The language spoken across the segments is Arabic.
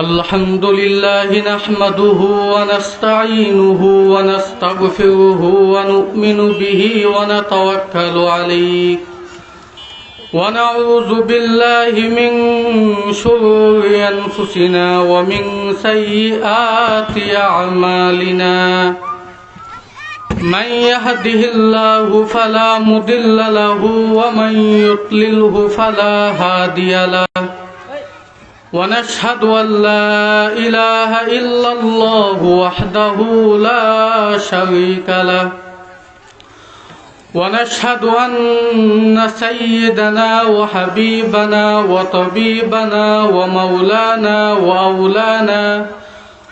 الحمد لله نحمده ونستعينه ونستغفره ونؤمن به ونتوكل عليه ونعوذ بالله من شرور أنفسنا ومن سيئات أعمالنا من يهده الله فلا مضل له ومن يضلله فلا هادي له ونشهد أن لا إله إلا الله وحده لا شريك له ونشهد أن سيدنا وحبيبنا وطبيبنا ومولانا وأولانا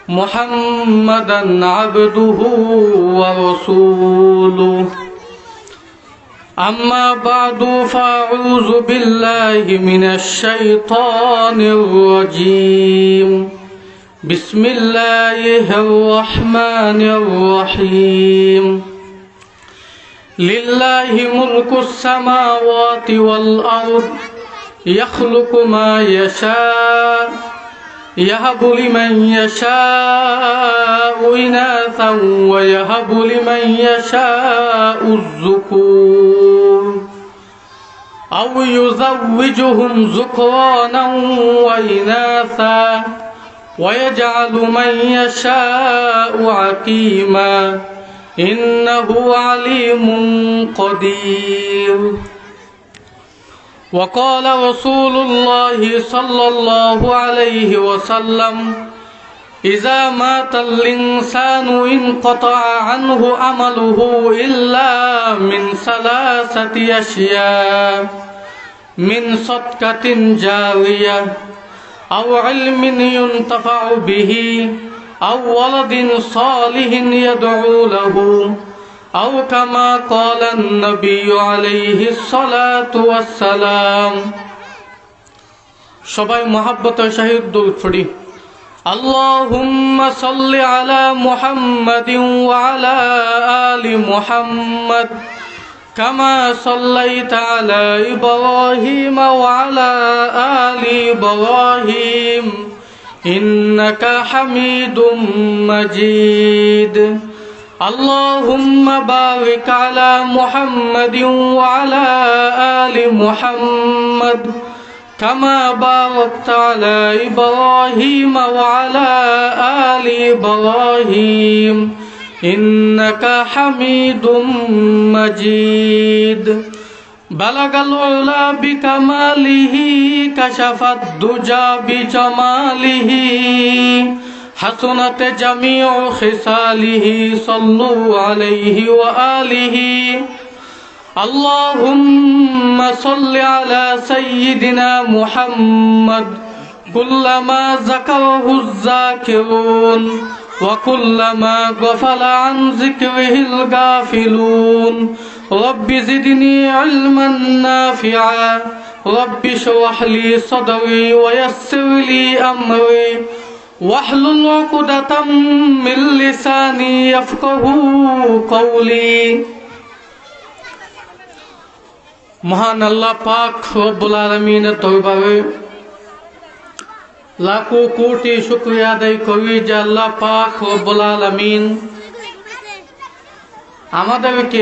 محمدا عبده ورسوله أما بعد فأعوذ بالله من الشيطان الرجيم بسم الله الرحمن الرحيم لله ملك السماوات والأرض يخلق ما يشاء يهب لمن يشاء إناثا ويهب لمن يشاء الذكور أو يزوجهم ذكرانا وإناثا ويجعل من يشاء عقيما إنه عليم قدير وقال رسول الله صلى الله عليه وسلم إذا مات الإنسان انقطع عنه عمله إلا من ثلاثة أشياء من صدقة جارية أو علم ينتفع به أو ولد صالح يدعو له أو كما قال النبي عليه الصلاة والسلام সবাই মহব্বতের সহিত দুরূদ পড়ি اللهم صل على محمد وعلى آل محمد كما صليت على إبراهيم وعلى آل إبراهيم إنك حميد مجيد اللهم بارك على محمد وعلى آل محمد كما باركت على إبراهيم وعلى آل إبراهيم إنك حميد مجيد بلغ العلا بكماله كشف الدجى بجماله حسنت جميع خصاله صلوا عليه وآله اللهم صل على سيدنا محمد كلما ذكره الذاكرون وكلما غفل عن ذكره الغافلون رب زدني علما نافعا رب اشرح لي صدري ويسر لي أمري واحلل عقدة من لساني يفقهوا قولي মহান আল্লাহ পাক রব্বুল আলামিনের দরবারে লাখো কোটি শুকরিয়া আদায় করি যে আল্লাহ পাক রব্বুল আলামিন আমাদেরকে